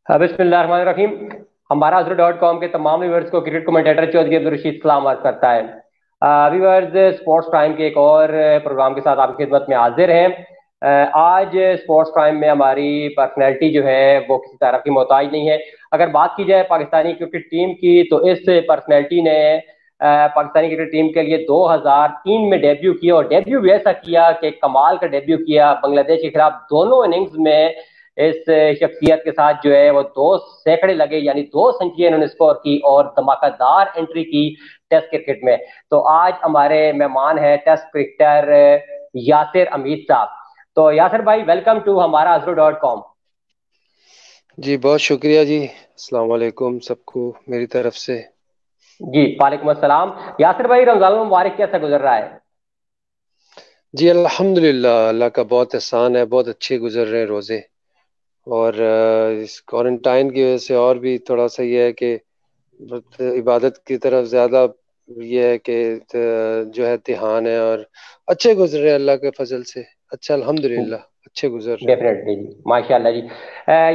बिस्मिल्लाहिर्रहमानिर्रहीम। हमारा Azure.com के तमाम व्यूअर्स को क्रिकेट कमेंटेटर चौधरी अब्दुल रशीद सलाम अर्ज करता है। व्यूअर्स, स्पोर्ट्स टाइम के एक और प्रोग्राम के साथ आपकी खिदमत में हाजिर हैं। आज स्पोर्ट्स टाइम में हमारी पर्सनैलिटी जो है वो किसी तरह की मोहताज नहीं है। अगर बात की जाए पाकिस्तानी क्रिकेट टीम की तो इस पर्सनैलिटी ने पाकिस्तानी क्रिकेट टीम के लिए 2003 में डेब्यू किया, और डेब्यू भी ऐसा किया कि कमाल का डेब्यू किया। बांग्लादेश के खिलाफ दोनों इनिंग्स में इस शख्सियत के साथ जो है वो 2 सैकड़े लगे, यानी 2 सेंचुरी इन्होंने स्कोर की और धमाकेदार एंट्री की टेस्ट क्रिकेट में। तो आज हमारे मेहमान है टेस्ट क्रिकेटर यासिर हमीद साहब। तो यासिर भाई, वेलकम टू हमारा Azure.com। जी बहुत शुक्रिया जी। अस्सलाम वालेकुम सबको मेरी तरफ से। जी वालेकुम अस्सलाम। यासिर भाई, रमजान मुबारक कैसा गुजर रहा है? जी अल्हम्दुलिल्लाह, अल्लाह का बहुत एहसान है, बहुत अच्छे गुजर रहे हैं रोज़े। और इस क्वारंटाइन की वजह से और भी थोड़ा सा ये है कि इबादत की तरफ ज़्यादा ये है कि जो है ध्यान है, और अच्छे गुजर रहे हैं अल्लाह के फजल से। अच्छा अल्हम्दुलिल्लाह, अच्छे गुजर रहे हैं। डेफिनेटली जी, माशाल्लाह जी।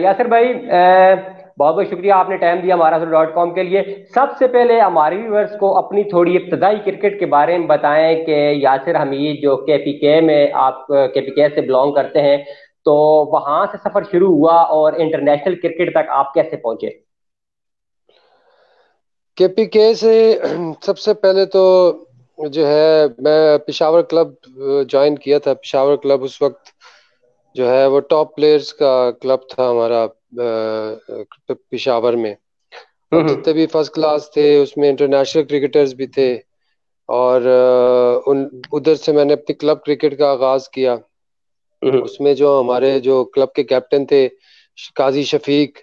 यासिर भाई, बहुत बहुत शुक्रिया, आपने टाइम दिया हमारा Azure.com के लिए। सबसे पहले हमारे व्यूअर्स को अपनी थोड़ी इब्तदाई क्रिकेट के बारे में बताएं कि यासिर हमीद जो केपीके में, आप केपीके से बिलोंग करते हैं, तो वहां से सफर शुरू हुआ और इंटरनेशनल क्रिकेट तक आप कैसे पहुंचे? केपीके से सबसे पहले तो जो है मैं पेशावर क्लब ज्वाइन किया था। पेशावर क्लब उस वक्त जो है वो टॉप प्लेयर्स का क्लब था हमारा पेशावर में। और जितने भी फर्स्ट क्लास थे उसमें इंटरनेशनल क्रिकेटर्स भी थे। और उन उधर से मैंने अपनी क्लब क्रिकेट का आगाज किया। हम्म। उसमें जो हमारे जो क्लब के कैप्टन थे काजी शफीक,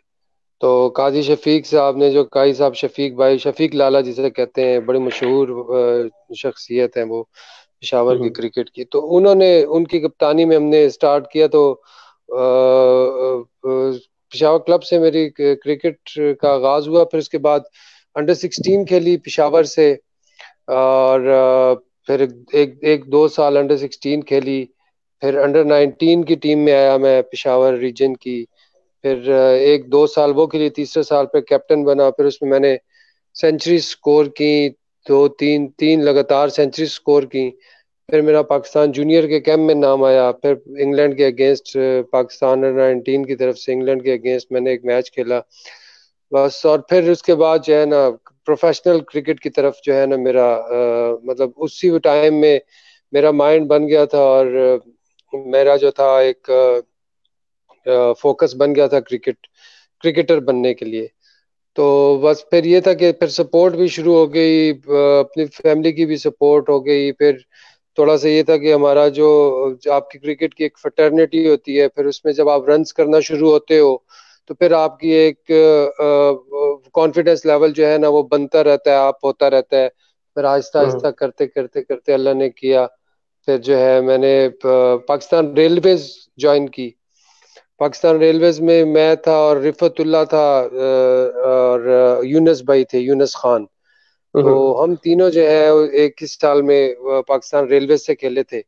तो काजी शफीक साहब ने, जो काजी साहब शफीक भाई, शफीक लाला जिसे कहते हैं, बड़े मशहूर शख्सियत हैं वो पेशावर की हम्म। क्रिकेट की। तो उन्होंने, उनकी कप्तानी में हमने स्टार्ट किया। तो पेशावर क्लब से मेरी क्रिकेट का आगाज हुआ। फिर उसके बाद अंडर 16 खेली पेशावर से। और फिर एक एक 2 साल अंडर 16 खेली। फिर अंडर 19 की टीम में आया मैं पेशावर रीजन की। फिर एक 2 साल वो खेली, तीसरे साल पे कैप्टन बना। फिर उसमें मैंने सेंचुरी स्कोर की, दो तीन तीन लगातार सेंचुरी स्कोर की। फिर मेरा पाकिस्तान जूनियर के कैंप में नाम आया। फिर इंग्लैंड के अगेंस्ट, पाकिस्तान अंडर 19 की तरफ से इंग्लैंड के अगेंस्ट मैंने एक मैच खेला बस। और फिर उसके बाद जो है ना प्रोफेशनल क्रिकेट की तरफ जो है ना मेरा मतलब उसी टाइम में मेरा माइंड बन गया था। और मेरा जो था एक फोकस बन गया था क्रिकेटर बनने के लिए। तो बस फिर ये था कि फिर सपोर्ट भी शुरू हो गई, अपनी फैमिली की भी सपोर्ट हो गई। फिर थोड़ा सा ये था कि हमारा जो आपकी क्रिकेट की एक फटर्निटी होती है, फिर उसमें जब आप रन्स करना शुरू होते हो तो फिर आपकी एक कॉन्फिडेंस लेवल जो है ना वो बनता रहता है, आप होता रहता है। फिर आहिस्ता हम्म। आहिस्ता करते करते करते अल्लाह ने किया। फिर जो है मैंने पाकिस्तान रेलवेज ज्वाइन की। पाकिस्तान रेलवेज में मैं था और रिफतुल्ला था, और यूनस भाई थे, यूनस खान। तो हम्म। हम तीनों जो है एक ही साल में पाकिस्तान रेलवे से खेले थे।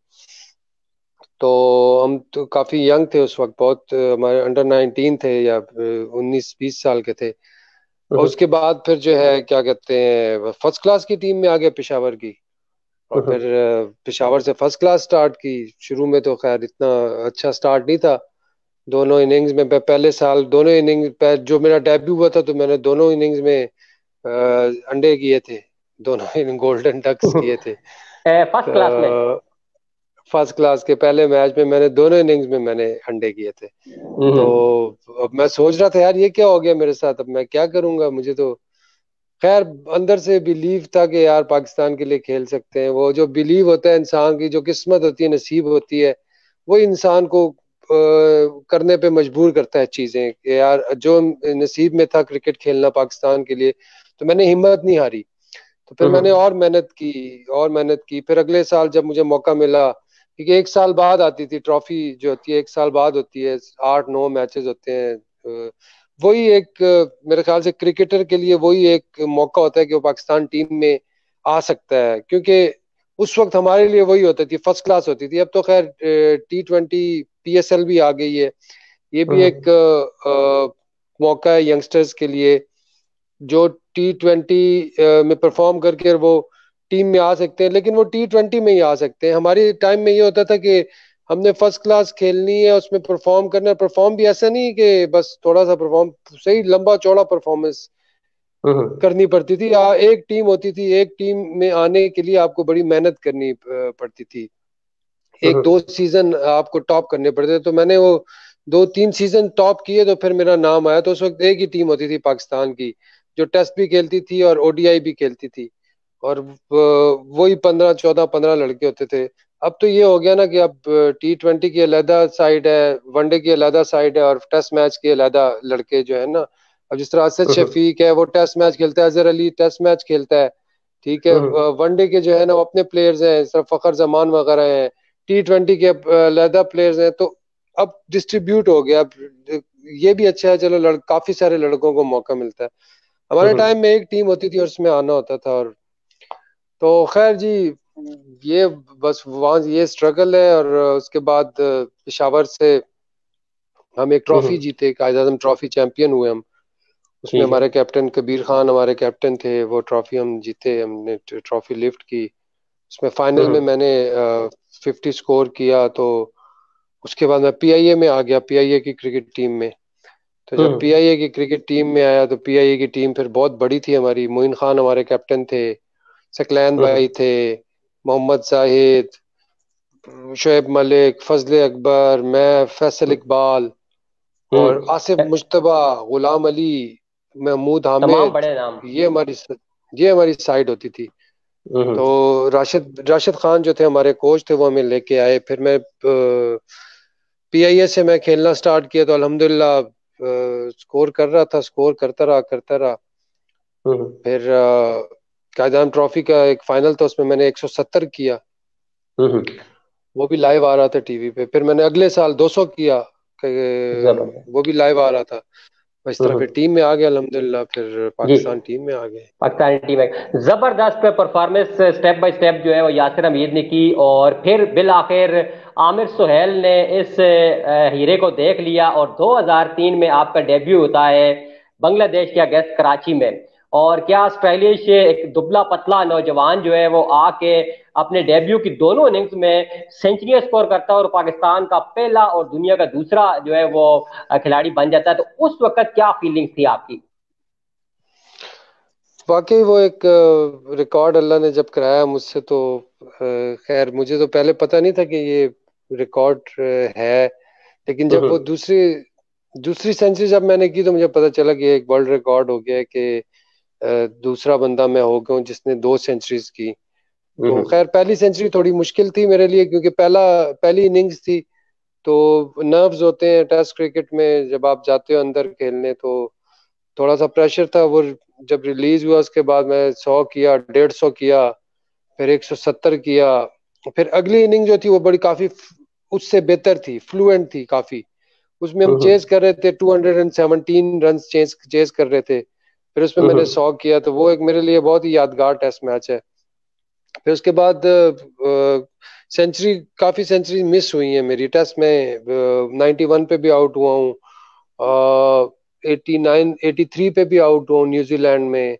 तो हम तो काफी यंग थे उस वक्त, बहुत हमारे अंडर 19 थे या 19-20 साल के थे। और हम्म। उसके बाद फिर जो है क्या कहते हैं फर्स्ट क्लास की टीम में आ गया पेशावर की। और फिर हम्म। पेशावर से फर्स्ट क्लास स्टार्ट की। शुरू में तो खैर इतना अच्छा स्टार्ट नहीं था। दोनों इनिंग्स में पहले साल दोनों इनिंग जो मेरा डेब्यू हुआ था तो मैंने दोनों इनिंग्स में अंडे किए थे। दोनों इनिंग गोल्डन डक्स किए थे। फर्स्ट क्लास में? तो फर्स्ट क्लास के पहले मैच में मैंने दोनों इनिंग्स में मैंने अंडे किए थे। तो हम्म। अब मैं सोच रहा था यार ये क्या हो गया मेरे साथ, अब मैं क्या करूंगा। मुझे तो खैर अंदर से बिलीव था कि यार पाकिस्तान के लिए खेल सकते हैं। वो जो बिलीव होता है इंसान की, जो किस्मत होती है, नसीब होती है, वो इंसान को करने पे मजबूर करता है चीजें कि यार जो नसीब में था क्रिकेट खेलना पाकिस्तान के लिए, तो मैंने हिम्मत नहीं हारी। तो फिर मैंने हम्म। और मेहनत की और मेहनत की। फिर अगले साल जब मुझे मौका मिला, क्योंकि एक साल बाद आती थी ट्रॉफी जो होती है, एक साल बाद होती है, 8-9 मैचेस होते हैं। वही एक मेरे ख्याल से क्रिकेटर के लिए वही एक मौका होता है कि वो पाकिस्तान टीम में आ सकता है। क्योंकि उस वक्त हमारे लिए वही होती थी, फर्स्ट क्लास होती थी। अब तो खैर T20 PSL भी आ गई है। ये भी एक हम्म। मौका है यंगस्टर्स के लिए जो T20 में परफॉर्म करके वो टीम में आ सकते हैं, लेकिन वो T20 में ही आ सकते हैं। हमारे टाइम में ये होता था कि हमने फर्स्ट क्लास खेलनी है, उसमें परफॉर्म करना है। परफॉर्म भी ऐसा नहीं कि बस थोड़ा सा परफॉर्म, सही लंबा चौड़ा परफॉर्मेंस हम्म। करनी पड़ती थी। एक टीम होती थी, एक टीम में आने के लिए आपको बड़ी मेहनत करनी पड़ती थी। एक हम्म। दो सीजन आपको टॉप करने पड़ते थे। तो मैंने वो 2-3 सीजन टॉप किए तो फिर मेरा नाम आया। तो उस वक्त एक ही टीम होती थी पाकिस्तान की जो टेस्ट भी खेलती थी और ODI भी खेलती थी, और वही 15-14-15 लड़के होते थे। अब तो ये हो गया ना कि अब T20 की अलहदा साइड है, वनडे की अलहदा साइड है, और टेस्ट मैच की अलहदा लड़के जो है ना। अब जिस तरह असद हम्म। शफीक है वो टेस्ट मैच खेलता है, अजहर अली टेस्ट मैच खेलता है, ठीक है। हम्म। वनडे के जो है ना वो अपने प्लेयर्स हैं, इस तरह फखर जमान वगैरह हैं। T20 के अलहदा प्लेयर्स हैं। तो अब डिस्ट्रीब्यूट हो गया। अब ये भी अच्छा है, चलो काफी सारे लड़कों को मौका मिलता है। हमारे हम्म। टाइम में एक टीम होती थी और उसमें आना होता था। और तो खैर जी, ये बस वहाँ ये स्ट्रगल है। और उसके बाद पेशावर से हम एक ट्रॉफी हम्म। जीते, कायद आजम ट्रॉफी, चैंपियन हुए हम। उसमें ठीक है। हमारे कैप्टन कबीर खान हमारे कैप्टन थे। वो ट्रॉफी हम जीते, हमने ट्रॉफी लिफ्ट की। उसमें फाइनल में हम्म। मैंने 50 स्कोर किया। तो उसके बाद मैं PIA में आ गया, PIA की क्रिकेट टीम में। तो जब हम्म। PIA की क्रिकेट टीम में आया तो PIA की टीम फिर बहुत बड़ी थी हमारी। मोइन खान हमारे कैप्टन थे, सकलैन हम्म। भाई थे, मोहम्मद जाहिद, शोएब मलिक, फजले अकबर, मैं, फैसल इकबाल, और आसिफ हम्म। मुश्तबा, गुलाम अली, महमूद तमाम हामिद। बड़े नाम। ये हमारी ये हमारी साइड होती थी। हम्म। तो राशिद राशिद खान जो थे हमारे कोच थे, वो हमें लेके आए। फिर मैं PIA से मैं खेलना स्टार्ट किया। तो अल्हम्दुलिल्लाह स्कोर कर रहा था, स्कोर करता रहा। हम्म। फिर कायदान ट्रॉफी का एक फाइनल था, उसमें मैंने 170 किया। हम्म। वो भी लाइव आ रहा था टीवी पे। फिर मैंने अगले साल 200 किया, जबरदस्त। वो भी लाइव आ रहा था। इस तरह फिर हम्म। टीम में आ गया अल्हम्दुलिल्लाह, फिर जी। पाकिस्तान टीम में आ गए। पाकिस्तानी टीम है, जबरदस्त परफॉर्मेंस स्टेप बाय स्टेप जो है वो यासिर हमीद ने की, और फिर बिल आखिर आमिर सुहेल ने इस हीरे को देख लिया, और 2003 में आपका डेब्यू होता है बांग्लादेश के अगेंस्ट कराची में। और क्या स्टाइलिश एक दुबला पतला नौजवान जो है वो आके अपने डेब्यू की दोनों इनिंग्स में सेंचुरियां स्कोर करता है, और पाकिस्तान का पहला और दुनिया का दूसरा जो है वो खिलाड़ी बन जाता है। तो उस वक्त क्या फीलिंग्स थी आपकी? वाकई वो एक रिकॉर्ड अल्लाह ने जब कराया मुझसे, तो खैर मुझे तो पहले पता नहीं था कि ये रिकॉर्ड है। लेकिन जब वो हम्म। दूसरी दूसरी सेंचुरी जब मैंने की तो मुझे पता चला कि एक वर्ल्ड रिकॉर्ड हो गया है, कि दूसरा बंदा मैं हो गया हूँ जिसने 2 सेंचुरीज की। तो हम्म। खैर पहली सेंचुरी थोड़ी मुश्किल थी मेरे लिए, क्योंकि पहली इनिंग्स थी। तो नर्व्स होते हैं टेस्ट क्रिकेट में, जब आप जाते हो अंदर खेलने तो थोड़ा सा प्रेशर था। वो जब रिलीज हुआ उसके बाद मैं 100 किया, 150 किया, फिर 170 किया। फिर अगली इनिंग जो थी वो बड़ी काफी उससे बेहतर थी, फ्लुएंट थी काफी। उसमें हम हम्म। चेज कर रहे थे, 217 रन चेज चेज कर रहे थे। फिर उसमें मैंने हम्म। 100 किया। तो वो एक मेरे लिए बहुत ही यादगार टेस्ट मैच है। फिर उसके बाद सेंचुरी, काफी सेंचुरी मिस हुई है मेरी टेस्ट में। 91 पे भी आउट हुआ हूँ, 83 पे भी आउट हुआ हूँ न्यूजीलैंड में,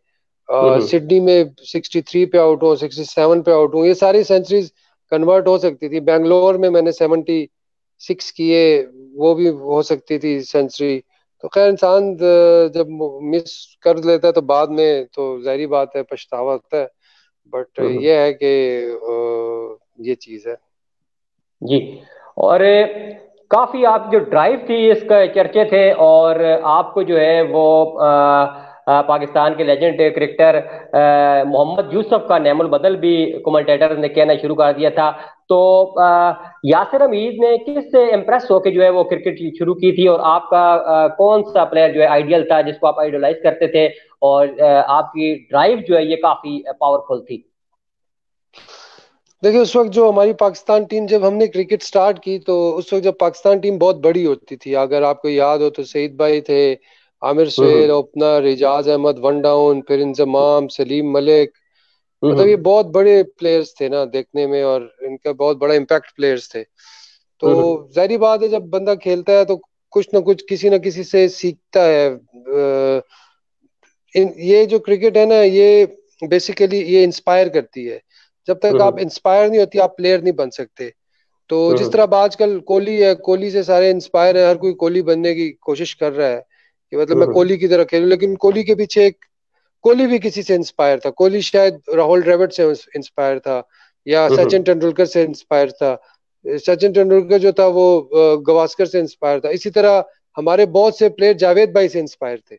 हम्म। सिडनी में 63 पे आउट हुआ, 67 पे आउट हुआ। ये सारी सेंचुरीज कन्वर्ट हो सकती थी। बेंगलोर में मैंने 76 किए, वो भी हो सकती थी सेंचुरी। तो खैर इंसान जब मिस कर लेता है तो बाद में तो जाहिर बात है पछतावा होता है। बट हम्म। ये है कि ये चीज है। जी। और काफी आप जो ड्राइव थी इसका चर्चे थे, और आपको जो है वो पाकिस्तान के लेजेंड क्रिकेटर मोहम्मद यूसुफ का नेमुल बदल भी कमेंटेटर ने कहना शुरू कर दिया था। तो यासिर हमीद ने किस इम्प्रेस होकर जो है वो क्रिकेट शुरू की थी, और आपका कौन सा प्लेयर जो है आइडियल था जिसको आप आइडलाइज करते थे, और आपकी ड्राइव जो है ये काफी पावरफुल थी? देखिए उस वक्त जो हमारी पाकिस्तान टीम, जब हमने क्रिकेट स्टार्ट की तो उस वक्त जब पाकिस्तान टीम बहुत बड़ी होती थी। अगर आपको याद हो तो सईद भाई थे, आमिर सुहेल हम्म। Opener, Ijaz Ahmed one down, फिर इंजमाम, सलीम मलिक। मतलब ये हम्म। बहुत बड़े प्लेयर्स थे ना देखने में, और इनका बहुत बड़ा इम्पैक्ट प्लेयर्स थे। तो हम्म। जाहिर बात है जब बंदा खेलता है तो कुछ ना कुछ किसी ना किसी से सीखता है। ये जो क्रिकेट है ना, ये बेसिकली ये इंस्पायर करती है। जब तक आप इंस्पायर नहीं होती, आप प्लेयर नहीं बन सकते। तो जिस तरह अब आजकल कोहली है, कोहली से सारे इंस्पायर है, हर कोई कोहली बनने की कोशिश कर रहा है कि मतलब मैं कोहली की तरह खेलूं। लेकिन कोहली के पीछे एक, कोहली भी किसी से इंस्पायर था। कोहली शायद राहुल द्रविड़ से इंस्पायर था, या सचिन तेंदुलकर से इंस्पायर था। सचिन तेंदुलकर जो था वो गवास्कर से इंस्पायर था। इसी तरह हमारे बहुत से प्लेयर जावेद भाई से इंस्पायर थे।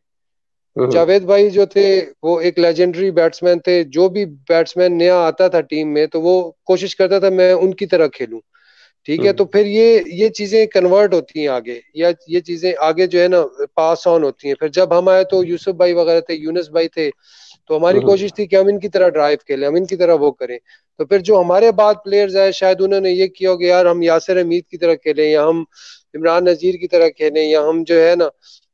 जावेद भाई जो थे वो एक लेजेंडरी बैट्समैन थे। जो भी बैट्समैन नया आता था टीम में, तो वो कोशिश करता था मैं उनकी तरह खेलूं। ठीक है, तो फिर ये चीजें कन्वर्ट होती हैं आगे, या ये चीजें आगे जो है ना पास ऑन होती हैं। फिर जब हम आए तो यूसुफ भाई वगैरह थे, यूनुस भाई थे, तो हमारी कोशिश थी कि हम इनकी तरह ड्राइव खेलें, हम इनकी तरह वो करें। तो फिर जो हमारे बाद प्लेयर्स आए, शायद उन्होंने ये किया कि यार हम यासिर हमीद की तरह खेलें, या हम इमरान नजीर की तरह खेलें, या हम जो है ना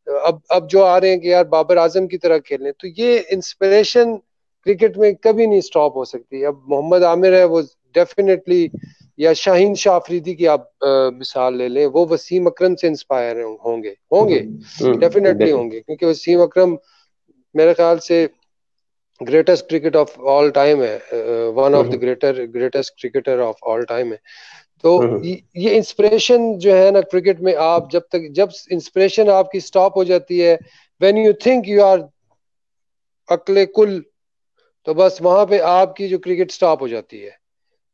अब जो आ रहे हैं कि यार बाबर आजम की तरह खेलें। तो ये इंस्पिरेशन क्रिकेट में कभी नहीं स्टॉप हो सकती। अब मोहम्मद आमिर है, वो डेफिनेटली, या शाहीन शाह अफरीदी की आप मिसाल ले लें, वो वसीम अकरम से इंस्पायर होंगे होंगे डेफिनेटली होंगे, क्योंकि वसीम अकरम मेरे ख्याल से greatest cricket of all time है, one of the greatest cricketer of all time है। तो ये इंस्पिरेशन जो है ना क्रिकेट में, आप जब इंस्पिरेशन आपकी स्टॉप हो जाती है, when you think you are actually cool, तो बस वहां पे आपकी जो क्रिकेट स्टॉप हो जाती है।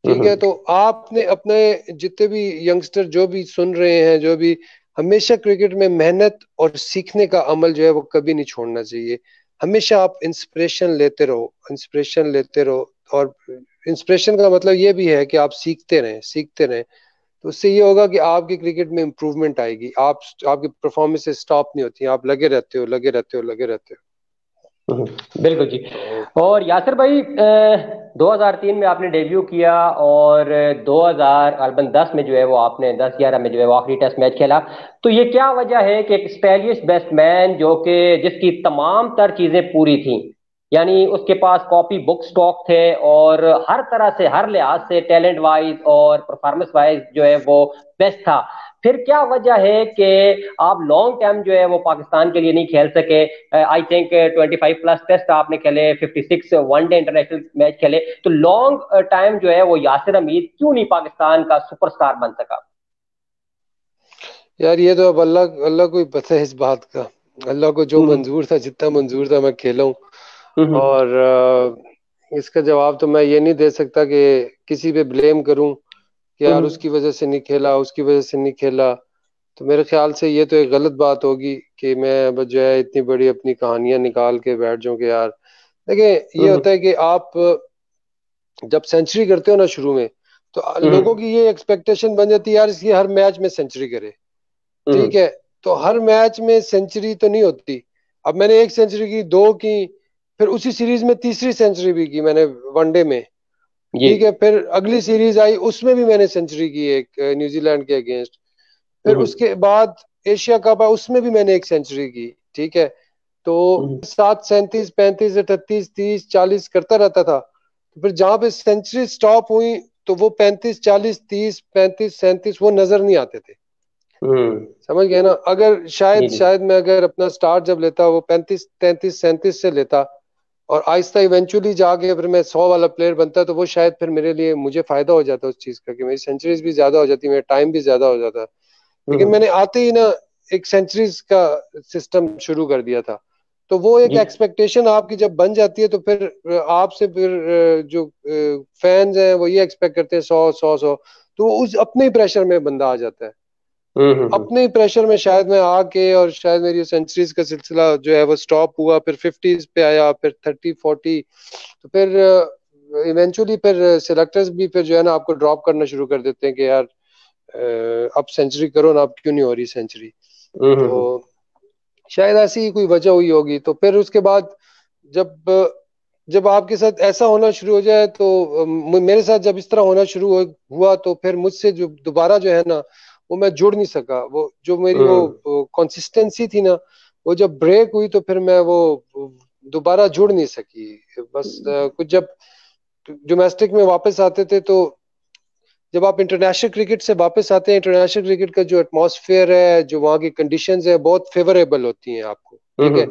ठीक है, तो आपने अपने जितने भी यंगस्टर जो भी सुन रहे हैं, जो भी, हमेशा क्रिकेट में मेहनत और सीखने का अमल जो है वो कभी नहीं छोड़ना चाहिए। हमेशा आप इंस्पिरेशन लेते रहो, इंस्पिरेशन लेते रहो। और इंस्पिरेशन का मतलब ये भी है कि आप सीखते रहें, सीखते रहें। तो उससे ये होगा कि आपकी क्रिकेट में इंप्रूवमेंट आएगी। आपकी परफॉर्मेंस स्टॉप नहीं होती, आप लगे रहते हो, लगे रहते हो, लगे रहते हो। बिल्कुल जी। तो और यासिर भाई, 2003 में आपने डेब्यू किया, और 2010 में जो है वो आपने 10-11 में जो है वो आखिरी टेस्ट मैच खेला। तो ये क्या वजह है कि एक स्टाइलिश बैट्समैन जो कि जिसकी तमाम तर चीजें पूरी थी, यानी उसके पास कॉपी बुक स्टॉक थे, और हर तरह से, हर लिहाज से, टैलेंट वाइज और परफॉर्मेंस वाइज जो है वो बेस्ट था, फिर क्या वजह है कि आप लॉन्ग टाइम जो है वो पाकिस्तान के लिए नहीं खेल सके? आई थिंक 25 प्लस टेस्ट आपने खेले, 56 वनडे इंटरनेशनल मैच खेले, तो लॉन्ग टाइम जो है वो यासिर हमीद क्यों नहीं पाकिस्तान का सुपरस्टार बन सका? यार ये तो अब अल्लाह अल्लाह को ही पता है इस बात का। अल्लाह को जो हम्म मंजूर था, जितना मंजूर था मैं खेला हूँ। हम्म और इसका जवाब तो मैं ये नहीं दे सकता कि किसी पे ब्लेम करूं कि यार हम्म उसकी वजह से नहीं खेला, उसकी वजह से नहीं खेला। तो मेरे ख्याल से ये तो एक गलत बात होगी कि मैं अब जो है इतनी बड़ी अपनी कहानियां निकाल के बैठ जाऊं कि यार। देखिए, ये हम्म होता है कि आप जब सेंचुरी करते हो ना शुरू में, तो लोगों हम्म की ये एक्सपेक्टेशन बन जाती है यार इसकी हर मैच में सेंचुरी करे। ठीक हम्म है, तो हर मैच में सेंचुरी तो नहीं होती। अब मैंने एक सेंचुरी की, दो की, फिर उसी सीरीज में तीसरी सेंचुरी भी की मैंने वनडे में। जी। ठीक है, फिर अगली सीरीज आई, उसमें भी मैंने सेंचुरी की एक, न्यूजीलैंड के अगेंस्ट। फिर हम्म उसके बाद एशिया कप है, उसमें भी मैंने एक सेंचुरी की। ठीक है, तो हम्म 7, 37, 35, 38, 40 करता रहता था। तो फिर जहां पे सेंचुरी स्टॉप हुई, तो वो 35, 40, 30, 35, 37 वो नजर नहीं आते थे। हम्म, समझ गए ना? अगर जी शायद जी। शायद मैं अगर अपना स्टार्ट जब लेता वो 35, 33, 37 से लेता, और आहिस्ता इवेंचुअली जाके फिर मैं 100 वाला प्लेयर बनता, तो वो शायद फिर मेरे लिए, मुझे फायदा हो जाता उस चीज का कि मेरी सेंचुरीज भी ज्यादा हो जाती, मेरा टाइम भी ज्यादा हो जाता। लेकिन हम्म, मैंने आते ही ना एक सेंचुरीज का सिस्टम शुरू कर दिया था। तो वो एक जी। एक्सपेक्टेशन आपकी जब बन जाती है, तो फिर आपसे फिर जो फैंस हैं वो ये एक्सपेक्ट करते हैं 100, 100, 100। तो वो उस अपने ही प्रेशर में बंदा आ जाता है। अपने ही प्रेशर में शायद मैं आके, और शायद मेरी सेंचुरीज का सिलसिला जो है वो स्टॉप हुआ, फिर 50s पे आया, फिर 30, 40। तो फिर इवेंचुअली फिर सिलेक्टर्स भी फिर जो है ना आपको ड्रॉप करना शुरू कर देते हैं कि यार अब सेंचुरी करो ना, अब क्यों नहीं हो रही सेंचुरी। तो हम्म शायद ऐसी ही कोई वजह हुई होगी। तो फिर उसके बाद जब जब आपके साथ ऐसा होना शुरू हो जाए, तो मेरे साथ जब इस तरह होना शुरू हुआ, तो फिर मुझसे जो दोबारा जो है ना, वो मैं जुड़ नहीं सका। वो जो मेरी वो हम्म कंसिस्टेंसी थी ना, वो जब ब्रेक हुई, तो फिर मैं वो दोबारा जुड़ नहीं सकी। बस कुछ जब डोमेस्टिक में वापस आते थे, तो जब आप इंटरनेशनल क्रिकेट से वापस आते हैं, इंटरनेशनल क्रिकेट का जो एटमॉस्फेयर है, जो वहाँ की कंडीशंस है, बहुत फेवरेबल होती हैं आपको। ठीक है।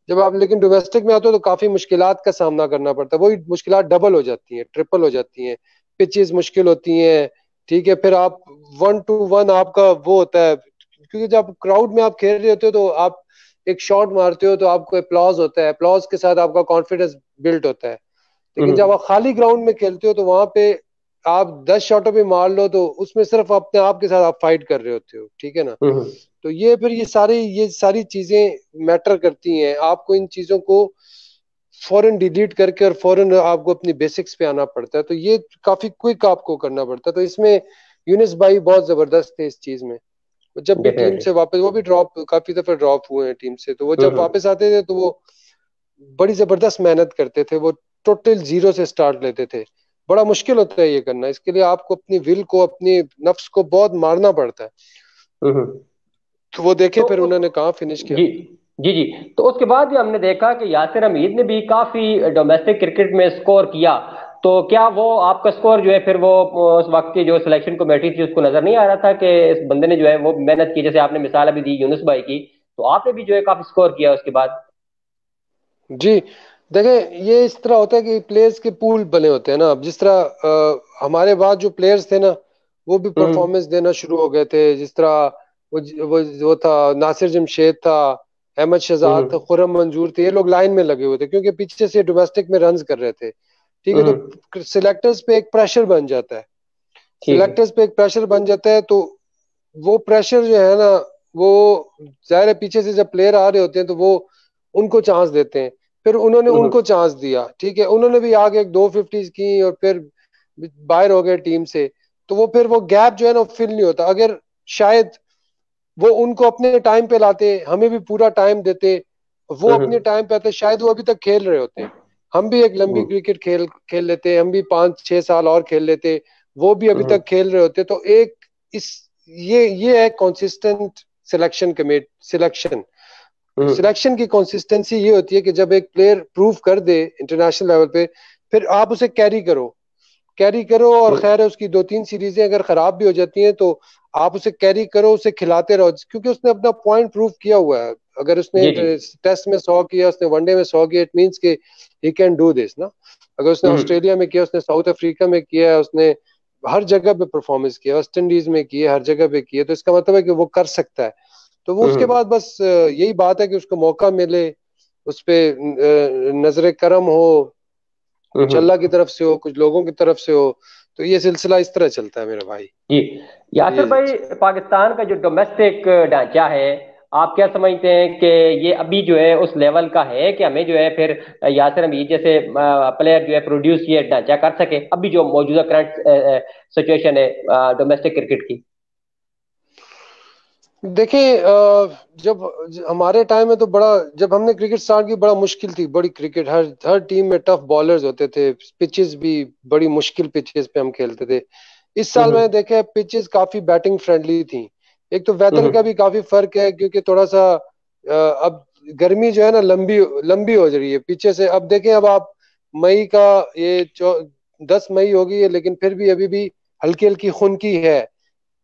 जब आप लेकिन डोमेस्टिक में आते हो तो काफी मुश्किलात का सामना करना पड़ता है, वही मुश्किलात डबल हो जाती हैं, ट्रिपल हो जाती हैं, पिचेस मुश्किल होती हैं। ठीक है, फिर आप 1-1 आपका वो होता है, क्योंकि जब क्राउड में आप खेल रहे होते हो तो आप एक शॉट मारते हो तो आपको अप्लॉज होता है, अप्लॉज के साथ आपका कॉन्फिडेंस बिल्ड होता है। लेकिन जब आप खाली ग्राउंड में खेलते हो तो वहां पे आप 10 शॉटों पे मार लो तो उसमें सिर्फ अपने आप के साथ आप फाइट कर रहे होते हो, ठीक है ना। तो ये फिर ये सारी चीजें मैटर करती हैं, आपको इन चीजों को फौरन डिलीट करके और फौरन आपको अपनी बेसिक्स पे आना पड़ता है, तो ये काफी क्विक आपको करना पड़ता है। तो इसमें यूनिस भाई बहुत जबरदस्त थे इस चीज में। वो जब भी टीम डेफिनेटली। से वापस, वो भी ड्रॉप काफी दफे ड्रॉप हुए हैं टीम से, तो वो जब वापस आते थे तो वो बड़ी जबरदस्त मेहनत करते थे, वो टोटल जीरो से स्टार्ट लेते थे। बड़ा मुश्किल होता है ये करना, इसके लिए आपको अपनी विल को, अपनी नफ्स को बहुत मारना पड़ता है। तो वो देखे तो फिर उस उन्होंने कहाँ फिनिश किया। जी जी जी। तो उसके बाद भी हमने देखा कि यासिर हमीद ने भी काफी डोमेस्टिक क्रिकेट में स्कोर किया। तो क्या वो आपका स्कोर जो है फिर वो उस वक्त की जो सिलेक्शन कमेटी थी उसको नजर नहीं आ रहा था कि इस बंदे ने जो है वो मेहनत की, जैसे आपने मिसाल अभी दी यूनुस भाई की, तो आपने भी जो है काफी स्कोर किया उसके बाद। जी, देखें ये इस तरह होता है कि प्लेयर्स के पूल बने होते हैं ना। अब जिस तरह हमारे बाद जो प्लेयर्स थे ना, वो भी हम्म परफॉर्मेंस देना शुरू हो गए थे। जिस तरह वो था नासिर जमशेद था, अहमद शहजाद था, हम्म खुर्रम मंजूर थे, ये लोग लाइन में लगे हुए थे क्योंकि पीछे से डोमेस्टिक में रन्स कर रहे थे। ठीक है, हम्म। तो सिलेक्टर्स पे एक प्रेशर बन जाता है, ठीक है। सिलेक्टर्स पे एक प्रेशर बन जाता है। तो वो प्रेशर जो है ना, वो जाहिर है पीछे से जब प्लेयर आ रहे होते हैं तो वो उनको चांस देते हैं। फिर उन्होंने हम्म उनको चांस दिया, ठीक है, उन्होंने भी आगे एक 250 की और फिर बाहर हो गए टीम से। तो वो फिर वो गैप जो है ना फिल नहीं होता। अगर शायद वो उनको अपने टाइम पे लाते, हमें भी पूरा टाइम देते, वो अपने हम्म टाइम पे आते, शायद वो अभी तक खेल रहे होते। हम भी एक लंबी हम्म क्रिकेट खेल खेल लेते, हम भी 5-6 साल और खेल लेते, वो भी अभी हम्म तक खेल रहे होते। तो एक इस ये है कंसिस्टेंट सिलेक्शन कमेट सिलेक्शन हम्म सिलेक्शन की कंसिस्टेंसी ये होती है कि जब एक प्लेयर प्रूव कर दे इंटरनेशनल लेवल पे, फिर आप उसे कैरी करो और हम्म खैर है उसकी 2-3 सीरीजें अगर खराब भी हो जाती हैं तो आप उसे कैरी करो, उसे खिलाते रहो, क्योंकि उसने अपना पॉइंट प्रूव किया हुआ है। अगर उसने जी जी। टेस्ट में 100 किया, उसने वनडे में 100 किया, इट मीन्स के ही कैन डू दिस ना। अगर उसने हम्म ऑस्ट्रेलिया में किया, उसने साउथ अफ्रीका में किया है, उसने हर जगह पे परफॉर्मेंस किया, वेस्ट इंडीज में किया, हर जगह पे किया, तो इसका मतलब है कि वो कर सकता है। तो वो उसके हम्म बाद बस यही बात है कि उसको मौका मिले, उस पे नजर करम हो, कुछ हम्म। अल्लाह की तरफ से हो, कुछ लोगों की तरफ से हो। तो ये सिलसिला इस तरह चलता है मेरे भाई। जी। यासिर ये भाई, पाकिस्तान का जो डोमेस्टिक ढांचा है, आप क्या समझते हैं कि ये अभी जो है उस लेवल का है कि हमें जो है फिर यासिर हमीद जैसे प्लेयर जो है प्रोड्यूस ये ढांचा कर सके, अभी जो मौजूदा करंट सिचुएशन है डोमेस्टिक क्रिकेट की? देखें, जब हमारे टाइम में तो बड़ा, जब हमने क्रिकेट स्टार्ट की बड़ा मुश्किल थी, बड़ी क्रिकेट, हर हर टीम में टफ बॉलर्स होते थे, पिचेस भी बड़ी मुश्किल पिचेस पे हम खेलते थे। इस साल मैंने हम्म देखा है पिचेस काफी बैटिंग फ्रेंडली थी। एक तो वेदर का हम्म भी काफी फर्क है, क्योंकि थोड़ा सा अब गर्मी जो है ना लंबी लंबी हो रही है पीछे से। अब देखें, अब आप मई का ये 10 मई हो गई है, लेकिन फिर भी अभी भी हल्की हल्की खुनकी है।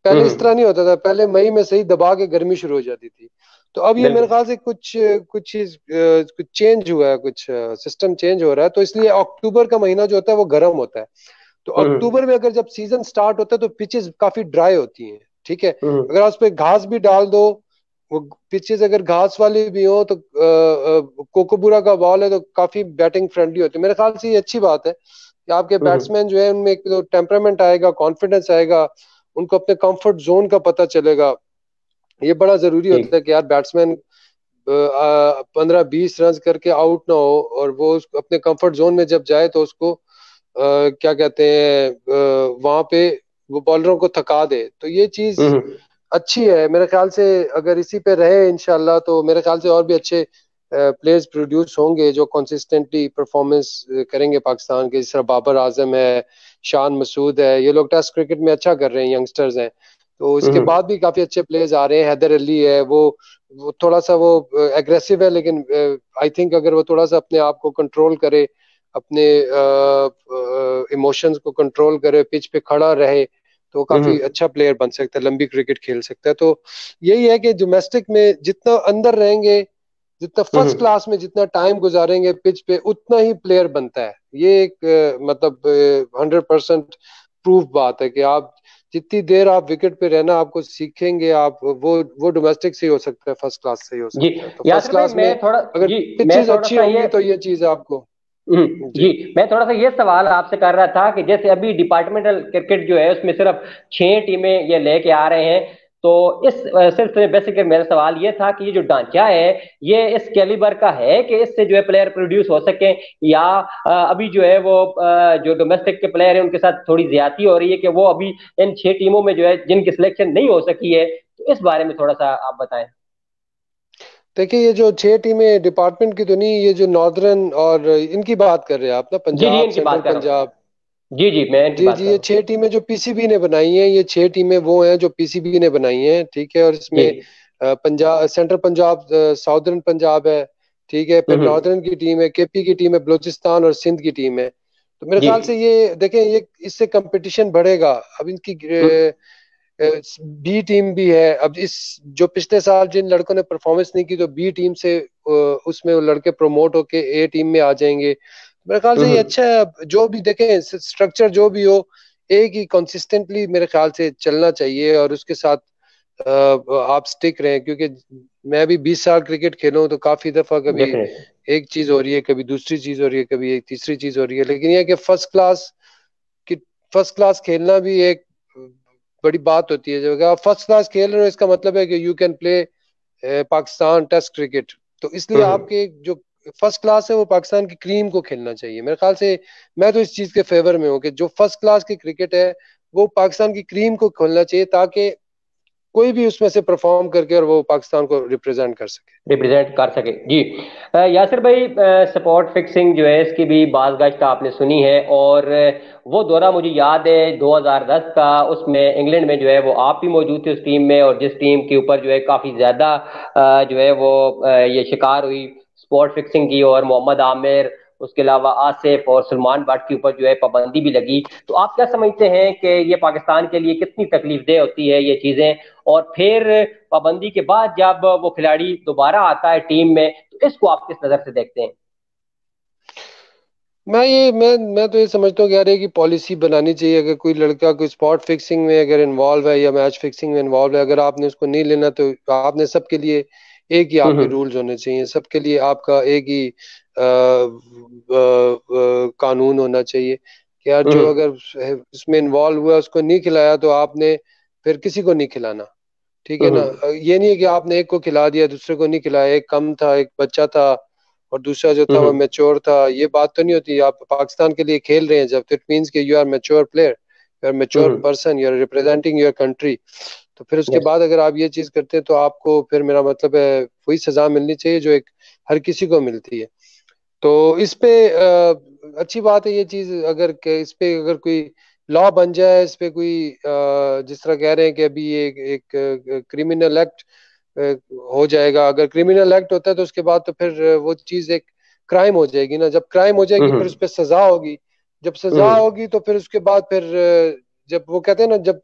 पहले इस तरह हम्म। नहीं होता था, पहले मई में सही दबा के गर्मी शुरू हो जाती थी। तो अब ये मेरे बिल्कुल। ख्याल से कुछ चेंज हुआ है, कुछ सिस्टम चेंज हो रहा है, तो इसलिए अक्टूबर का महीना जो होता है वो गर्म होता है। तो हम्म अक्टूबर में अगर जब सीजन स्टार्ट होता है तो पिचेस काफी ड्राई होती हैं, ठीक है। हम्म अगर आप उस पर घास भी डाल दो, वो पिचेस अगर घास वाली भी हो तो कोकोबूरा का बॉल है तो काफी बैटिंग फ्रेंडली होती है। मेरे ख्याल से ये अच्छी बात है कि आपके हम्म। बैट्समैन जो है उनमें एक तो टेम्परामेंट आएगा, कॉन्फिडेंस आएगा, उनको अपने कंफर्ट जोन का पता चलेगा। ये बड़ा जरूरी होता है ठीक। कि यार बैट्समैन 15-20 रन करके आउट ना हो, और वो अपने कंफर्ट जोन में जब जाए तो उसको क्या कहते हैं, वहां पे वो बॉलरों को थका दे। तो ये चीज हम्म। अच्छी है मेरे ख्याल से। अगर इसी पे रहे इंशाल्लाह तो मेरे ख्याल से और भी अच्छे प्लेयर्स प्रोड्यूस होंगे जो कंसिस्टेंटली परफॉर्मेंस करेंगे पाकिस्तान के। जिस तरह बाबर आजम है, शान मसूद है, ये लोग टेस्ट क्रिकेट में अच्छा कर रहे हैं, यंगस्टर्स हैं। तो इसके हम्म। बाद भी काफी अच्छे प्लेयर्स आ रहे हैं। हैदर अली है, वो थोड़ा सा वो एग्रेसिव है, लेकिन आई थिंक अगर वो थोड़ा सा अपने आप को कंट्रोल करे, अपने इमोशंस को कंट्रोल करे, पिच पे खड़ा रहे, तो वो काफी हम्म। अच्छा प्लेयर बन सकता है, लंबी क्रिकेट खेल सकता है। तो यही है कि डोमेस्टिक में जितना अंदर रहेंगे जितना फर्स्ट क्लास में जितना टाइम गुजारेंगे पिच पे उतना ही प्लेयर बनता है। ये एक मतलब 100% प्रूफ बात है कि आप जितनी देर आप विकेट पे रहना आपको सीखेंगे, आप वो डोमेस्टिक से ही हो सकता है, फर्स्ट क्लास से ही हो जी सकता है। तो फर्स्ट यासिर भाई क्लास में अगर मैं पिचेस थोड़ा अच्छी सा ये होंगी तो ये चीज आपको। जी। जी मैं थोड़ा सा ये सवाल आपसे कर रहा था कि जैसे अभी डिपार्टमेंटल क्रिकेट जो है उसमें सिर्फ 6 टीमें ये लेके आ रहे हैं, तो इस सिलसिले में बेसिकली मेरा सवाल ये था कि ये जो ढांचा है ये इस कैलिबर का है कि इससे जो है प्लेयर प्रोड्यूस हो सके, या अभी जो है वो जो डोमेस्टिक के प्लेयर हैं उनके साथ थोड़ी ज्यादती हो रही है कि वो अभी इन 6 टीमों में जो है जिनकी सिलेक्शन नहीं हो सकी है, तो इस बारे में थोड़ा सा आप बताएं। देखिए ये जो 6 टीमें डिपार्टमेंट की तो नहीं, ये जो नॉर्दर्न और इनकी बात कर रहे हैं आप ना, जी जी पंजाब, इनकी सेंट्रल बात कर रहा पंजाब। हूँ, जी जी मैं इनकी जी बात जी, कर ये रहा हूँ। 6 टीमें जो पीसीबी ने बनाई हैं, ये 6 टीमें वो हैं जो पीसीबी ने बनाई हैं, ठीक है। और जी। इसमें पंजाब, सेंट्रल पंजाब, साउदर्न पंजाब है, ठीक है। फिर हम्म। नॉर्दर्न की टीम है, केपी की टीम है, बलूचिस्तान और सिंध की टीम है। तो मेरे जी। ख्याल से ये देखें, ये इससे कंपटीशन बढ़ेगा। अब इनकी हम्म। बी टीम भी है। अब इस जो पिछले साल जिन लड़कों ने परफॉर्मेंस नहीं की, तो बी टीम से उसमें वो लड़के प्रमोट होके ए टीम में आ जाएंगे। मेरे ख्याल से ये हम्म। अच्छा है। अब जो भी देखें, स्ट्रक्चर जो भी हो, एक ही कंसिस्टेंटली मेरे ख्याल से चलना चाहिए और उसके साथ आप स्टिक रहें। क्योंकि मैं भी 20 साल क्रिकेट खेला हूं, तो काफी दफा कभी डेफिनेटली। एक चीज हो रही है, कभी दूसरी चीज हो रही है, कभी एक तीसरी चीज हो रही है। लेकिन ये कि कि फर्स्ट क्लास खेलना भी एक बड़ी बात होती है। जब आप फर्स्ट क्लास खेल रहे हो, इसका मतलब है कि you can play Pakistan test cricket. तो इसलिए हम्म। आपके जो फर्स्ट क्लास है वो पाकिस्तान की क्रीम को खेलना चाहिए मेरे ख्याल से। मैं तो इस चीज के फेवर में हूँ कि जो फर्स्ट क्लास की क्रिकेट है वो पाकिस्तान की क्रीम को खेलना चाहिए, ताकि कोई भी उसमें से परफॉर्म करके और वो पाकिस्तान को रिप्रेजेंट कर सके। रिप्रेजेंट कर सके जी। यासिर भाई, सपोर्ट फिक्सिंग जो है इसकी भी बात गाश्त आपने सुनी है, और वो दौरा मुझे याद है 2010 का, उसमें इंग्लैंड में जो है वो आप भी मौजूद थे उस टीम में, और जिस टीम के ऊपर जो है काफी ज्यादा जो है वो ये शिकार हुई स्पॉट फिक्सिंग की, और मोहम्मद आमिर, उसके अलावा आसिफ और सलमान बट के ऊपर जो है पाबंदी भी लगी। तो आप क्या समझते हैं कि ये पाकिस्तान के लिए कितनी तकलीफदेह होती है ये चीजें, और फिर पाबंदी के बाद जब वो खिलाड़ी दोबारा आता है टीम में, तो इसको आप किस नजर से देखते हैं? मैं तो ये समझता हूँ कि यार एक ही पॉलिसी बनानी चाहिए। अगर कोई लड़का कोई स्पॉट फिक्सिंग में अगर इन्वॉल्व है या मैच फिक्सिंग में इन्वॉल्व है, अगर आपने उसको नहीं लेना, तो आपने सबके लिए एक ही आपके हम्म। रूल्स होने चाहिए। सबके लिए आपका एक ही कानून होना चाहिए कि यार जो हम्म। अगर इसमें इन्वॉल्व हुआ उसको नहीं खिलाया, तो आपने फिर किसी को नहीं खिलाना, ठीक है ना। हम्म। ये नहीं है कि आपने एक को खिला दिया दूसरे को नहीं खिलाया, एक कम था, एक बच्चा था और दूसरा जो था वो हम्म। मैच्योर था। ये बात तो नहीं होती। आप पाकिस्तान के लिए खेल रहे हैं जब, तो इट मीन्स कि you are mature player, you are mature hmm. Person, you are representing your country. तो फिर उसके यस। बाद अगर आप ये चीज करते हैं, तो आपको फिर, मेरा मतलब है, वही सजा मिलनी चाहिए जो एक हर किसी को मिलती है। तो इस पे अच्छी बात है ये चीज। अगर इस पे अगर कोई लॉ बन जाए, इस पे कोई जिस तरह कह रहे हैं कि अभी ये एक क्रिमिनल एक्ट हो जाएगा। अगर क्रिमिनल एक्ट होता है तो उसके बाद तो फिर वो चीज एक क्राइम हो जाएगी ना। जब क्राइम हो जाएगी फिर हम्म। उस पर सजा होगी। जब सजा हम्म। होगी तो फिर उसके बाद फिर जब वो कहते हैं ना, जब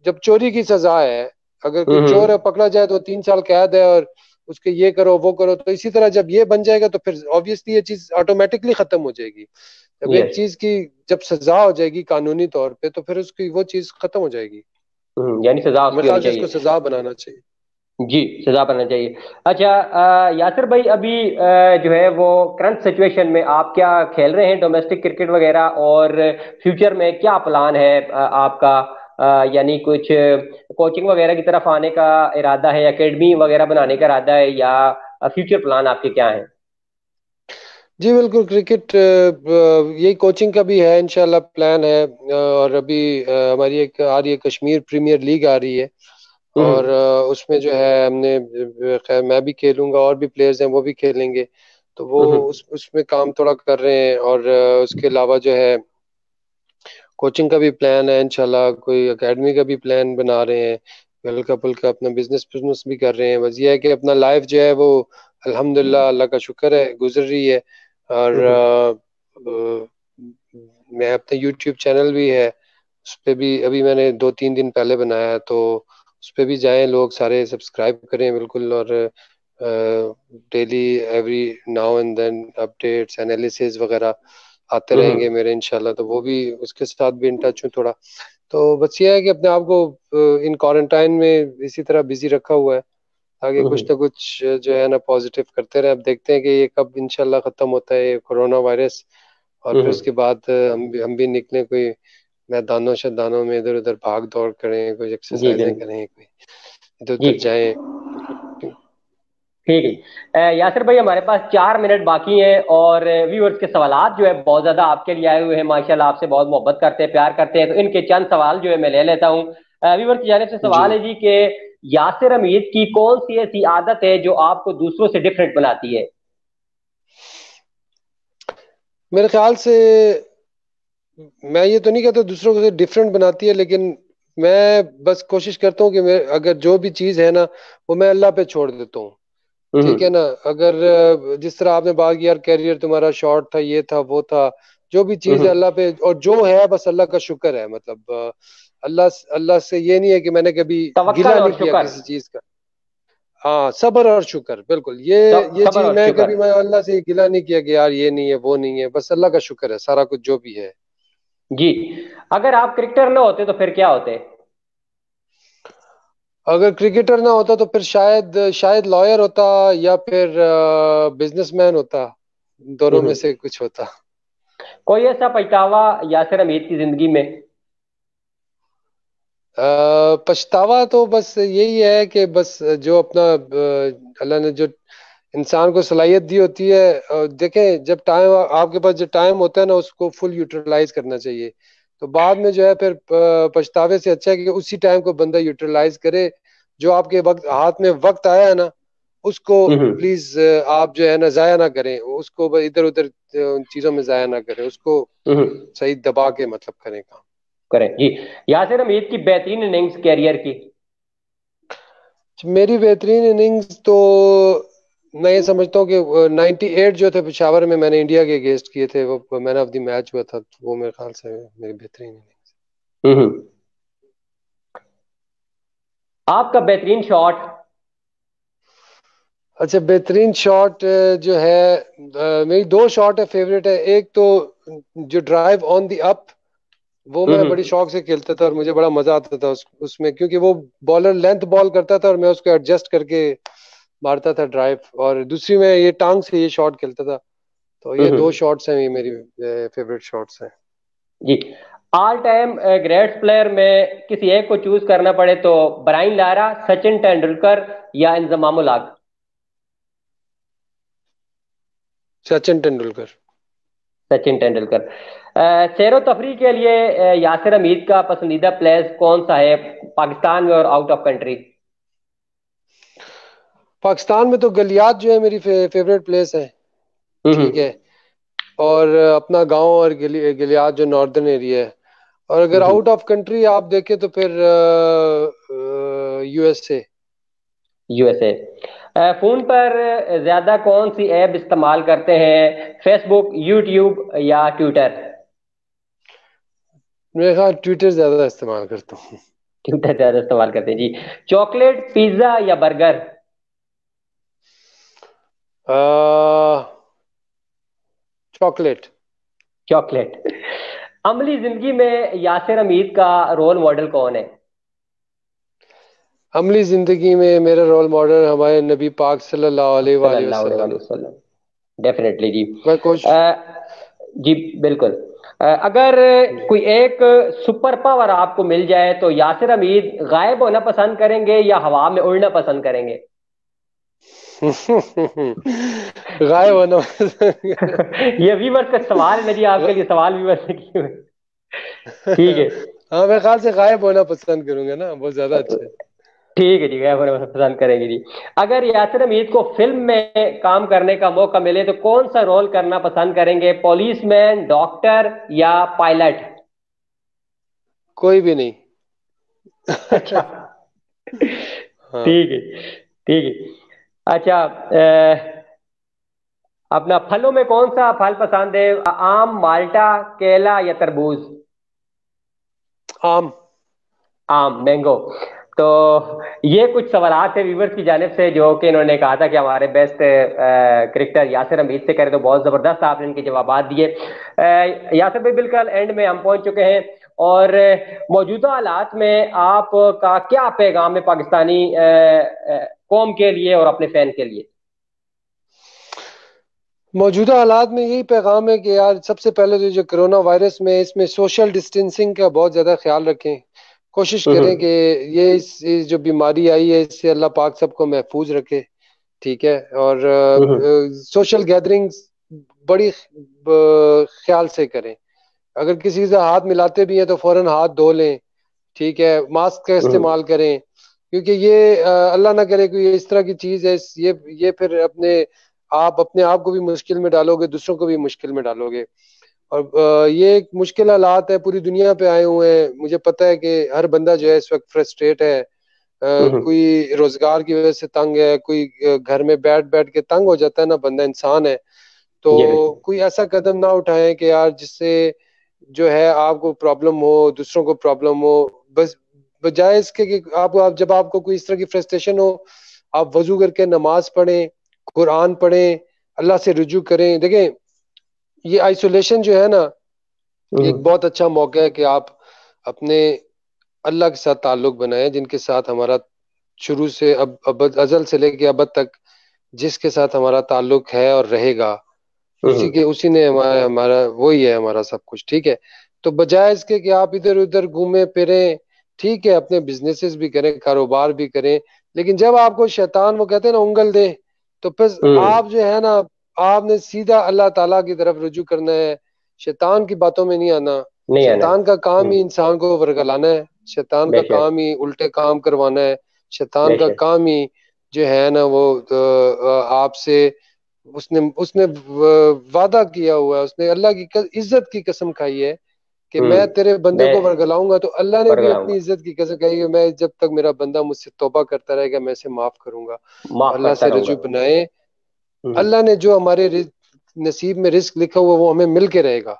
जब चोरी की सजा है, अगर कोई चोर है हम्म। पकड़ा जाए तो 3 साल कैद है, और उसके ये करो वो करो। तो इसी तरह जब ये बन जाएगा तो फिर ऑब्वियसली ये चीज ऑटोमेटिकली खत्म हो जाएगी। जब एक यस। चीज की जब सजा हो जाएगी कानूनी तौर पे, तो फिर उसकी वो चीज खत्म हो जाएगी। यानी सजा तो मेरे उसकी होनी ख्याल से इसको चाहिए। सजा बनाना चाहिए। जी, सजा बनना चाहिए। अच्छा, यासिर भाई, अभी जो है वो करंट सिचुएशन में आप क्या खेल रहे हैं डोमेस्टिक क्रिकेट वगैरह, और फ्यूचर में क्या प्लान है आपका? यानी कुछ कोचिंग वगैरह की तरफ आने का इरादा है, एकेडमी वगैरह बनाने का इरादा है, या फ्यूचर प्लान आपके क्या हैं? जी बिल्कुल। क्रिकेट यही कोचिंग का भी है, इंशाल्लाह प्लान है। और अभी हमारी एक आ रही है, कश्मीर प्रीमियर लीग आ रही है। और हम्म। उसमें जो है हमने खैर मैं भी खेलूंगा और भी प्लेयर्स हैं वो भी खेलेंगे। तो वो हम्म। उसमें काम थोड़ा कर रहे हैं। और उसके अलावा जो है कोचिंग का भी प्लान है, इंशाल्लाह कोई एकेडमी का भी प्लान बना रहे हैं। हल्का फुल्का अपना बिजनेस बिजनेस भी कर रहे हैं। बस ये है कि अपना लाइफ जो है वो अल्हम्दुलिल्लाह, अल्लाह का शुक्र है, गुजर रही है। और हम्म। मैं अपना यूट्यूब चैनल भी है, उस पे भी अभी मैंने 2-3 दिन पहले बनाया है। तो उस पे भी जाएं लोग सारे, सब्सक्राइब करें बिल्कुल। और daily every now and then updates analysis वगैरह आते रहेंगे हम्म मेरे इंशाल्लाह, तो वो भी उसके साथ भी इन टच हूँ थोड़ा। तो बस ये है कि अपने आप को इन क्वारंटाइन में इसी तरह बिजी रखा हुआ है, आगे कुछ हम्म। ना कुछ जो है ना पॉजिटिव करते रहे। अब देखते हैं कि ये कब इंशाल्लाह खत्म होता है ये कोरोना वायरस, और फिर उसके बाद हम भी निकले कोई मैदानों शैदानों में, इधर उधर भाग दौड़ करें, कुछ जी एक्सरसाइजें बिल्कुल। करें, कोई इधर जी उधर जाएं। ठीक है। यासिर भाई, हमारे पास 4 मिनट बाकी हैं और व्यूअर्स के सवालात जो है बहुत ज्यादा आपके लिए आए हुए हैं। माशाल्लाह आपसे बहुत मोहब्बत करते हैं, प्यार करते हैं, तो इनके चंद सवाल जो है मैं ले लेता हूँ। व्यूअर्स की जानिब से जी, सवाल है जी कि यासिर हमीद की कौन सी ऐसी आदत है जो आपको दूसरों से डिफरेंट बनाती है? मेरे ख्याल से मैं ये तो नहीं कहता दूसरों को से डिफरेंट बनाती है, लेकिन मैं बस कोशिश करता हूँ कि मैं अगर जो भी चीज़ है ना वो मैं अल्लाह पे छोड़ देता हूँ। ठीक है हम्म ना। अगर जिस तरह आपने बात की यार, कैरियर तुम्हारा शॉर्ट था, ये था वो था, जो भी चीज़ है हम्म। अल्लाह पे, और जो है बस अल्लाह का शुक्र है। मतलब अल्लाह अल्लाह से ये नहीं है कि मैंने कभी गिला तवक्कल नहीं और किया शुक्र। किसी चीज़ का। हाँ, सब्र और शुक्र, बिल्कुल। ये सबर चीज़ और मैं शुक्र। कभी मैं अल्लाह से गिला नहीं किया कि यार ये नहीं है वो नहीं है, बस अल्लाह का शुक्र है सारा कुछ जो भी है। जी। अगर आप क्रिकेटर न होते तो फिर क्या होते? अगर क्रिकेटर ना होता तो फिर शायद शायद लॉयर होता, या फिर बिजनेसमैन होता, दोनों में हम्म। से कुछ होता। कोई ऐसा पछतावा यासिर हमीद की जिंदगी में? पछतावा तो बस यही है कि बस जो अपना अल्लाह ने जो इंसान को सलाहियत दी होती है, देखें जब टाइम आपके पास जो टाइम होता है ना उसको फुल यूटिलाइज करना चाहिए। तो बाद में जो है फिर पछतावे से अच्छा है कि उसी टाइम को बंदा यूटिलाइज करे। जो आपके वक्त हाथ में वक्त आया है ना उसको हम्म प्लीज आप जो है ना जाया ना करें उसको, इधर उधर उन चीजों में जाया ना करें उसको, हम्म। सही दबा के मतलब करें काम। करें जी। यासिर हमीद की बेहतरीन इनिंग्स कैरियर की? मेरी बेहतरीन इनिंग्स तो मैं ये समझता हूँ कि 98 जो थे पेशावर में मैंने इंडिया के अगेंस्ट किए थे, वो मैन ऑफ द मैच हुआ था, तो वो मेरे ख्याल से मेरी बेहतरीन इनिंग्स। हम्म। आपका बेहतरीन शॉट? अच्छा, बेहतरीन शॉट जो है मेरी दो शॉट है फेवरेट है। एक तो जो ड्राइव ऑन द अप, वो मैं बड़ी हम्म। शौक से खेलता था और मुझे बड़ा मजा आता था उसमें, क्योंकि वो बॉलर लेंथ बॉल करता था और मैं उसको एडजस्ट करके मारता था ड्राइव। और दूसरी में ये टांग से ये शॉट खेलता था। तो ये दो हम्म। शॉट्स हैं, ये मेरी फेवरेट शॉट्स हैं। जी। ऑल टाइम ग्रेट्स प्लेयर में किसी एक को चूज करना पड़े तो ब्रायन लारा, सचिन तेंदुलकर या इंजमाम उल हक? सचिन तेंदुलकर। सचिन तेंदुलकर। सैरो तफरी के लिए यासिर हमीद का पसंदीदा प्लेस कौन सा है, पाकिस्तान में और आउट ऑफ कंट्री? पाकिस्तान में तो गलियात जो है मेरी फेवरेट प्लेस है। ठीक हम्म है। और अपना गांव और गलियात जो नॉर्दर्न एरिया है। और अगर हम्म। आउट ऑफ कंट्री आप देखें तो फिर यूएसए। यूएसए। फोन पर ज्यादा कौन सी ऐप इस्तेमाल करते हैं, फेसबुक, यूट्यूब या ट्विटर? मेरे ख्याल ट्विटर ज्यादा इस्तेमाल करता हूँ। ट्विटर ज्यादा इस्तेमाल करते हैं जी। चॉकलेट, पिज्जा या बर्गर? चॉकलेट। चॉकलेट। अमली जिंदगी में यासिर हमीद का रोल मॉडल कौन है? अमली जिंदगी में मेरा रोल मॉडल हमारे नबी पाक सल्लल्लाहु अलैहि सल्लल्लाहु अलैहि वसल्लम। वसल्लम। डेफिनेटली जी। मैं कोश अ, जी बिल्कुल। अगर कोई एक सुपर पावर आपको मिल जाए तो यासिर हमीद गायब होना पसंद करेंगे या हवा में उड़ना पसंद करेंगे? गायब होना। ये व्यूअर्स का सवाल है ना जी, आपके लिए सवाल व्यूअर्स ने किए हुए। ठीक है। हाँ, मैं ख्याल से गायब होना पसंद करूंगा ना, बहुत ज्यादा अच्छा है। ठीक है जी, गायब होना पसंद करेंगे जी। अगर यासिर हमीद को फिल्म में काम करने का मौका मिले तो कौन सा रोल करना पसंद करेंगे, पुलिसमैन, डॉक्टर या पायलट? कोई भी नहीं। अच्छा। हाँ। ठीक है। ठीक है। अच्छा, अपना फलों में कौन सा फल पसंद है, आम, माल्टा, केला या तरबूज? आम। आम, मैंगो। तो ये कुछ सवालात थे व्यूवर्स की जानिब से, जो कि इन्होंने कहा था कि हमारे बेस्ट क्रिकेटर यासिर हमीद से करें, तो बहुत जबरदस्त आपने इनके जवाब दिए। यासिर भाई, बिल्कुल एंड में हम पहुंच चुके हैं, और मौजूदा हालात में आपका क्या पैगाम है पाकिस्तानी कौम के लिए और अपने फैन के लिए? मौजूदा हालात में यही पैगाम है कि यार सबसे पहले तो जो कोरोना वायरस में, इसमें सोशल डिस्टेंसिंग का बहुत ज़्यादा ख्याल रखें। कोशिश करें कि ये इस जो बीमारी आई है इससे अल्लाह पाक सबको महफूज रखे। ठीक है। और सोशल गैदरिंग्स बड़ी ख्याल से करें। अगर किसी से हाथ मिलाते भी हैं तो फौरन हाथ धो लें। ठीक है। मास्क का इस्तेमाल करें, क्योंकि ये अल्लाह ना करे कोई इस तरह की चीज है, ये फिर अपने आप को भी मुश्किल में डालोगे, दूसरों को भी मुश्किल में डालोगे। और ये एक मुश्किल हालात है, पूरी दुनिया पे आए हुए हैं। मुझे पता है कि हर बंदा जो है इस वक्त फ्रस्ट्रेट है। कोई रोजगार की वजह से तंग है, कोई घर में बैठ बैठ के तंग हो जाता है ना, बंदा इंसान है। जी तो बिल्कुल। कोई ऐसा कदम ना उठाएं कि यार जिससे जो है आपको प्रॉब्लम हो, दूसरों को प्रॉब्लम हो। बस बजाय इसके कि आप जब आपको कोई इस तरह की फ्रस्ट्रेशन हो, आप वजू करके नमाज पढ़ें, कुरान पढ़ें, अल्लाह से रुजू करें। देखें, ये आइसोलेशन जो है ना, एक बहुत अच्छा मौका है कि आप अपने अल्लाह के साथ ताल्लुक बनाएं, जिनके साथ हमारा शुरू से अब अजल से लेके अब तक जिसके साथ हमारा ताल्लुक है और रहेगा, उसी ने हमारा हमारा वही है हमारा सब कुछ। ठीक है। तो बजाय इसके कि आप इधर उधर घूमे फिरे, ठीक है, अपने बिजनेसेस भी करें, कारोबार भी करें, लेकिन जब आपको शैतान वो कहते हैं ना उंगल दे, तो फिर आप जो है ना, आपने सीधा अल्लाह ताला की तरफ रुजू करना है। शैतान की बातों में नहीं आना। नहीं आना। शैतान का काम ही इंसान को वर्गलाना है। शैतान का बेशक। काम ही उल्टे काम करवाना है। शैतान का बेशक। काम ही जो है ना वो आपसे, उसने उसने वादा किया हुआ है, उसने अल्लाह की इज्जत की कसम खाई है कि मैं तेरे बंदे मैं को वर्गलाऊंगा। तो अल्लाह ने भी अपनी बरगलाऊंगा। इज्जत की कसम खाई है, मैं जब तक मेरा बंदा मुझसे तौबा करता रहेगा मैं इसे माफ करूंगा। तो माफ अल्लाह करता से रहूंगा। रजू बनाए। हम्म। अल्लाह ने जो हमारे नसीब में रिस्क लिखा हुआ वो हमें मिल के रहेगा।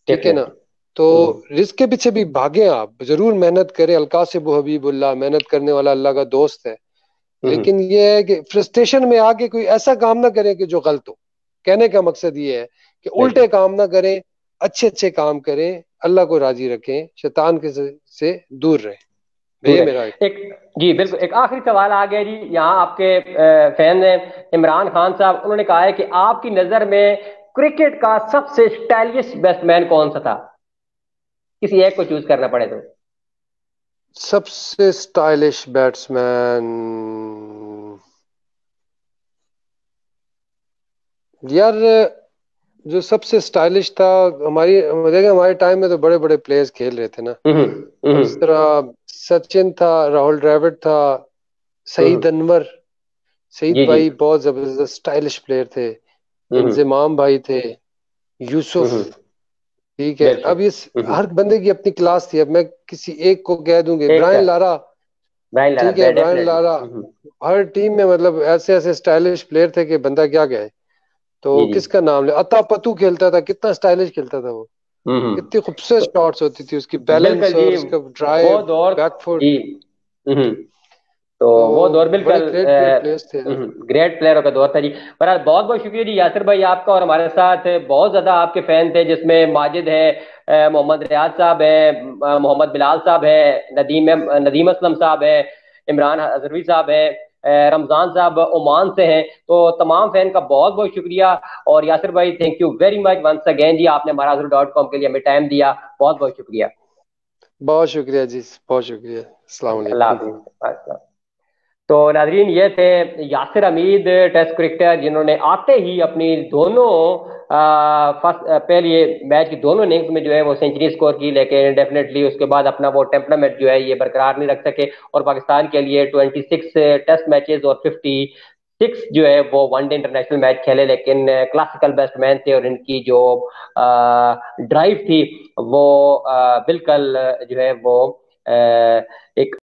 ठीक है ना। डेफिनेटली। तो रिस्क के पीछे भी भागे, आप जरूर मेहनत करें। अलका से वो हबीबुल्लाह, मेहनत करने वाला अल्लाह का दोस्त है। लेकिन ये है कि फ्रस्ट्रेशन में आके कोई ऐसा काम ना करें कि जो गलत हो। कहने का मकसद ये है कि उल्टे बेशक। काम ना करें, अच्छे अच्छे काम करें, अल्लाह को राजी रखें, शैतान के से दूर रहें। दूर ये है। मेरा एक एक, जी बिल्कुल, एक आखिरी सवाल आ गया जी। यहाँ आपके फैन हैं इमरान खान साहब, उन्होंने कहा है कि आपकी नजर में क्रिकेट का सबसे स्टाइलिश बैट्समैन कौन सा था, किसी एक को चूज करना पड़े तो? सबसे स्टाइलिश बैट्समैन, यार जो सबसे स्टाइलिश था, हमारी देखिए हमारे टाइम में तो बड़े बड़े प्लेयर्स खेल रहे थे ना। जिस तरह सचिन था, राहुल द्रविड़ था, सईद अनवर। सईद जी जी। भाई बहुत जबरदस्त स्टाइलिश प्लेयर थे। हम्म। इंजमाम भाई थे, यूसुफ। हम्म। ठीक है। बिल्कुल। अब ये हर बंदे की अपनी क्लास थी। अब मैं किसी एक को कह दूंगी, एक का ब्रायन लारा। ब्रायन लारा, ठीक है, ब्रायन डेफिनेटली। लारा। हर टीम में मतलब ऐसे ऐसे स्टाइलिश प्लेयर थे कि बंदा क्या कहे। जी तो जी। किसका नाम ले, अता पतू खेलता था, कितना स्टाइलिश खेलता था वो। कितनी खूबसूरत तो शॉट्स होती थी उसकी, बिल्कुल बैलेंस जी, और उसका वो ड्राइव, दौर। बैकफुट। जी। हम्म। तो तो वो दौर बड़े बिल्कुल ग्रेट ग्रेट प्लेयर्स थे यार। ग्रेट प्लेयरों का दौर था जी। पर बहुत बहुत शुक्रिया जी यासिर भाई आपका, और हमारे साथ बहुत ज्यादा आपके फैन थे, जिसमें माजिद है, मोहम्मद रियाज साहब है, मोहम्मद बिलाल साहब है, नदीम असलम साहब है, इमरान हजरवी साहब है, रमजान साहब ओमान से हैं। तो तमाम फैन का बहुत बहुत शुक्रिया। और यासिर भाई, thank you very much once again जी, आपने marathon.com के लिए हमें टाइम दिया। बहुत बहुत शुक्रिया। बहुत शुक्रिया जी, बहुत शुक्रिया। अस्सलाम अल्लाह वालेकुम। हाफिज। तो नाजरीन, ये थे यासिर हमीद, टेस्ट क्रिकेटर, जिन्होंने आते ही अपनी दोनों फर्स्ट पहले मैच की दोनों इनिंग्स में जो है वो सेंचुरी स्कोर की, लेकिन डेफिनेटली उसके बाद अपना वो टेम्परामेंट जो है ये बरकरार नहीं रख सके, और पाकिस्तान के लिए 26 टेस्ट मैचेस और 56 जो है वो वनडे इंटरनेशनल मैच खेले। लेकिन क्लासिकल बैट्समैन थे, और इनकी जो ड्राइव थी वो बिल्कुल जो है वो एक